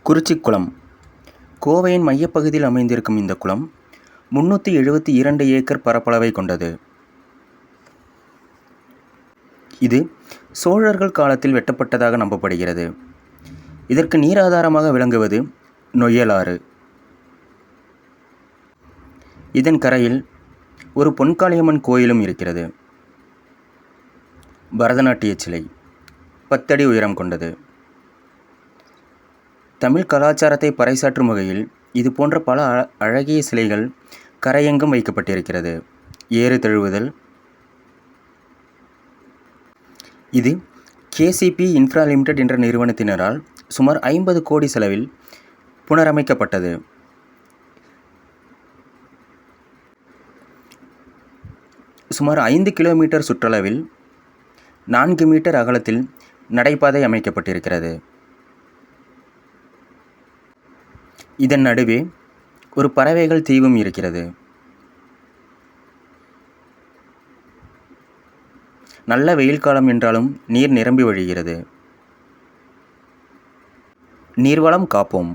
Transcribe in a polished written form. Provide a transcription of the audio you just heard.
குறிச்சிக்குளம் கோவையின் மையப்பகுதியில் அமைந்திருக்கும் இந்த குளம் 372 ஏக்கர் பரப்பளவை கொண்டது. இது சோழர்கள் காலத்தில் வெட்டப்பட்டதாக நம்பப்படுகிறது. இதற்கு நீராதாரமாக விளங்குவது நொய்யலாறு. இதன் கரையில் ஒரு பொன்காளியம்மன் கோயிலும் இருக்கிறது. பரதநாட்டிய சிலை 10 அடி உயரம் கொண்டது. தமிழ் கலாச்சாரத்தை பறைசாற்றும் வகையில் இது போன்ற பல அழகிய சிலைகள் கரையெங்கும் வைக்கப்பட்டிருக்கிறது. ஏறு தழுவுதல். இது கேசிபி இன்ஃப்ரா லிமிடெட் என்ற நிறுவனத்தினரால் சுமார் 50 கோடி செலவில் புனரமைக்கப்பட்டது. சுமார் 5 கிலோமீட்டர் சுற்றளவில் 4 மீட்டர் அகலத்தில் நடைபாதை அமைக்கப்பட்டிருக்கிறது. இதன் நடுவே ஒரு பறவைகள் தீவும் இருக்கிறது. நல்ல வெயில் காலம் என்றாலும் நீர் நிரம்பி வழிகிறது. நீர்வளம் காப்போம்.